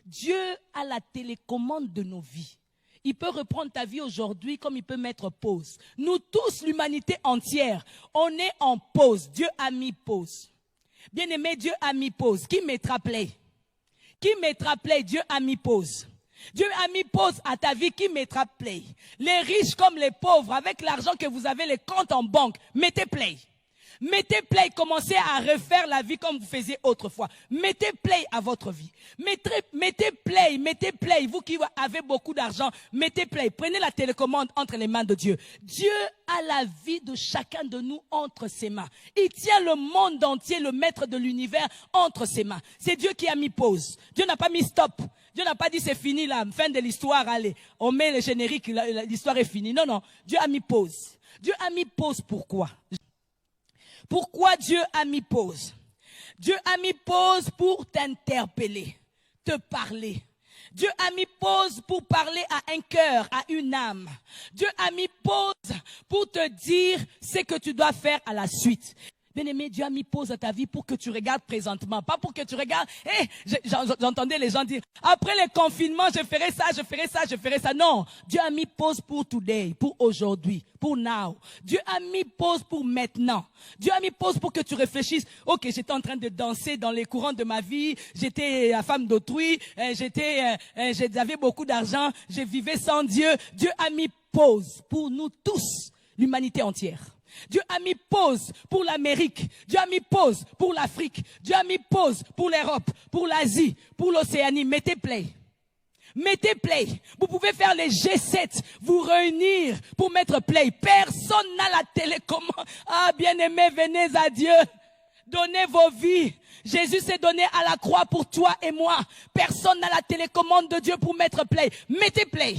Dieu a la télécommande de nos vies. Il peut reprendre ta vie aujourd'hui comme il peut mettre pause. Nous tous, l'humanité entière, on est en pause. Dieu a mis pause. Bien-aimé, Dieu a mis pause. Qui mettra play? Qui mettra play? Dieu a mis pause. Dieu a mis pause à ta vie. Qui mettra play? Les riches comme les pauvres, avec l'argent que vous avez, les comptes en banque, mettez play. Mettez play, commencez à refaire la vie comme vous faisiez autrefois. Mettez play à votre vie. Mettez play. Vous qui avez beaucoup d'argent, mettez play. Prenez la télécommande entre les mains de Dieu. Dieu a la vie de chacun de nous entre ses mains. Il tient le monde entier, le maître de l'univers, entre ses mains. C'est Dieu qui a mis pause. Dieu n'a pas mis stop. Dieu n'a pas dit c'est fini là, fin de l'histoire, allez. On met le générique, l'histoire est finie. Non, non. Dieu a mis pause. Dieu a mis pause pourquoi? Pourquoi Dieu a mis pause? Dieu a mis pause pour t'interpeller, te parler. Dieu a mis pause pour parler à un cœur, à une âme. Dieu a mis pause pour te dire ce que tu dois faire à la suite. Bien-aimé, Dieu a mis pause à ta vie pour que tu regardes présentement, pas pour que tu regardes. J'entendais les gens dire, après le confinement, je ferai ça, je ferai ça, je ferai ça. Non, Dieu a mis pause pour today, pour aujourd'hui, pour now. Dieu a mis pause pour maintenant. Dieu a mis pause pour que tu réfléchisses. Ok, j'étais en train de danser dans les courants de ma vie, j'étais la femme d'autrui, j'avais beaucoup d'argent, je vivais sans Dieu. Dieu a mis pause pour nous tous, l'humanité entière. Dieu a mis pause pour l'Amérique. Dieu a mis pause pour l'Afrique. Dieu a mis pause pour l'Europe, pour l'Asie, pour l'Océanie. Mettez play. Mettez play. Vous pouvez faire les G7, vous réunir pour mettre play. Personne n'a la télécommande. Ah, bien-aimés, venez à Dieu. Donnez vos vies. Jésus s'est donné à la croix pour toi et moi. Personne n'a la télécommande de Dieu pour mettre play. Mettez play.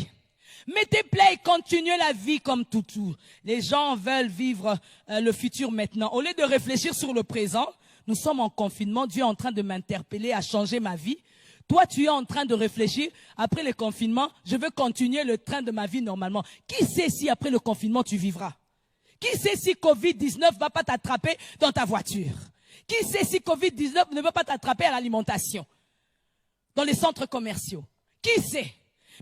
Mettez play, continuez la vie comme toutou. Les gens veulent vivre le futur maintenant. Au lieu de réfléchir sur le présent, nous sommes en confinement. Dieu est en train de m'interpeller à changer ma vie. Toi, tu es en train de réfléchir. Après le confinement, je veux continuer le train de ma vie normalement. Qui sait si après le confinement, tu vivras? Qui sait si Covid-19 ne va pas t'attraper dans ta voiture? Qui sait si Covid-19 ne va pas t'attraper à l'alimentation? Dans les centres commerciaux? Qui sait?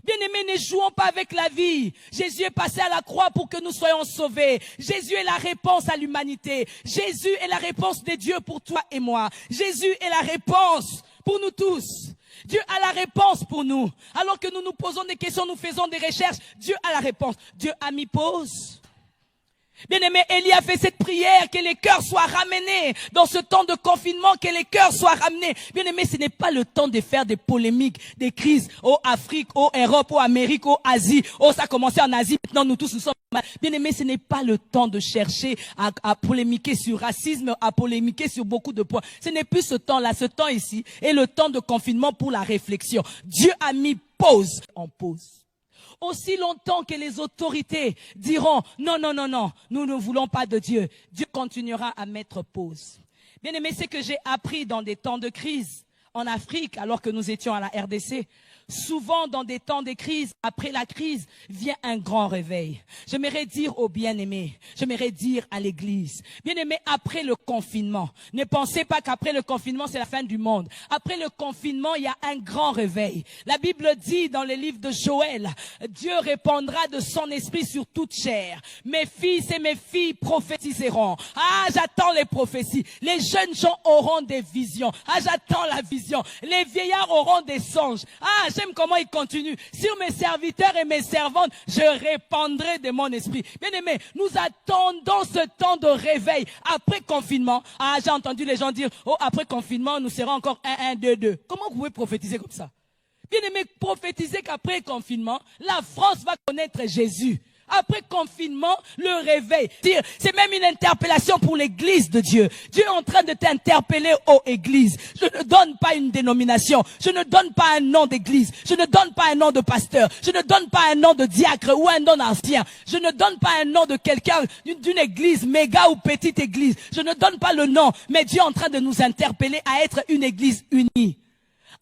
Bien-aimés, ne jouons pas avec la vie. Jésus est passé à la croix pour que nous soyons sauvés. Jésus est la réponse à l'humanité. Jésus est la réponse de Dieu pour toi et moi. Jésus est la réponse pour nous tous. Dieu a la réponse pour nous. Alors que nous nous posons des questions, nous faisons des recherches, Dieu a la réponse. Dieu a mis pause. Bien-aimé, Élie a fait cette prière, que les cœurs soient ramenés dans ce temps de confinement, que les cœurs soient ramenés. Bien-aimé, ce n'est pas le temps de faire des polémiques, des crises, au Afrique, au Europe, au Amérique, au Asie. Oh, ça a commencé en Asie, maintenant nous tous nous sommes... Bien-aimé, ce n'est pas le temps de chercher à polémiquer sur racisme, à polémiquer sur beaucoup de points. Ce n'est plus ce temps-là, ce temps ici est le temps de confinement pour la réflexion. Dieu a mis pause en pause. Aussi longtemps que les autorités diront non, non, non, non, nous ne voulons pas de Dieu, Dieu continuera à mettre pause. Bien aimé, c'est que j'ai appris dans des temps de crise en Afrique, alors que nous étions à la RDC. Souvent, dans des temps de crise, après la crise, vient un grand réveil. J'aimerais dire aux bien-aimés, j'aimerais dire à l'église, bien-aimés, après le confinement, ne pensez pas qu'après le confinement, c'est la fin du monde. Après le confinement, il y a un grand réveil. La Bible dit dans le livre de Joël, Dieu répandra de son esprit sur toute chair. Mes fils et mes filles prophétiseront. Ah, j'attends les prophéties. Les jeunes gens auront des visions. Ah, j'attends la vision. Les vieillards auront des songes. Ah, j'aime comment il continue. Sur mes serviteurs et mes servantes, je répandrai de mon esprit. Bien aimé, nous attendons ce temps de réveil après confinement. Ah, j'ai entendu les gens dire, oh, après confinement, nous serons encore 1, 2, 2. Comment vous pouvez prophétiser comme ça? Bien aimé, prophétiser qu'après confinement, la France va connaître Jésus. Après confinement, le réveil. C'est même une interpellation pour l'église de Dieu. Dieu est en train de t'interpeller, ô église. Je ne donne pas une dénomination. Je ne donne pas un nom d'église. Je ne donne pas un nom de pasteur. Je ne donne pas un nom de diacre ou un nom d'ancien. Je ne donne pas un nom de quelqu'un d'une église, méga ou petite église. Je ne donne pas le nom. Mais Dieu est en train de nous interpeller à être une église unie.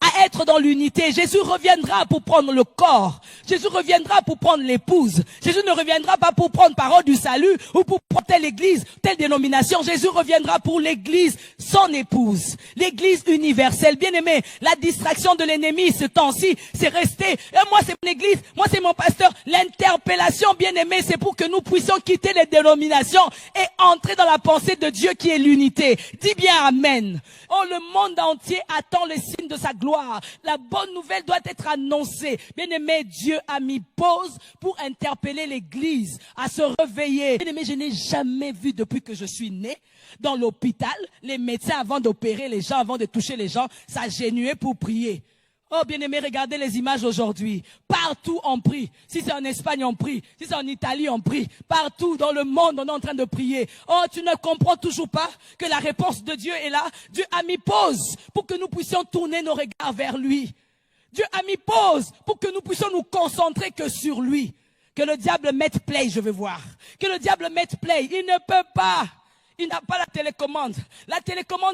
à être dans l'unité. Jésus reviendra pour prendre le corps. Jésus reviendra pour prendre l'épouse. Jésus ne reviendra pas pour prendre parole du salut ou pour prendre telle église, telle dénomination. Jésus reviendra pour l'église, son épouse. L'église universelle. Bien aimé, la distraction de l'ennemi ce temps-ci, c'est rester. Moi, c'est mon église. Moi, c'est mon pasteur. L'interpellation, bien aimé, c'est pour que nous puissions quitter les dénominations et entrer dans la pensée de Dieu qui est l'unité. Dis bien amen. Oh, le monde entier attend les signes de sa gloire. La bonne nouvelle doit être annoncée. Bien aimé, Dieu a mis pause pour interpeller l'église à se réveiller. Bien aimé, je n'ai jamais vu depuis que je suis né dans l'hôpital, les médecins avant d'opérer les gens, avant de toucher les gens, s'agenouiller pour prier. Oh, bien-aimés, regardez les images aujourd'hui. Partout, on prie. Si c'est en Espagne, on prie. Si c'est en Italie, on prie. Partout dans le monde, on est en train de prier. Oh, tu ne comprends toujours pas que la réponse de Dieu est là. Dieu a mis pause pour que nous puissions tourner nos regards vers lui. Dieu a mis pause pour que nous puissions nous concentrer que sur lui. Que le diable mette play, je veux voir. Que le diable mette play. Il ne peut pas. Il n'a pas la télécommande. La télécommande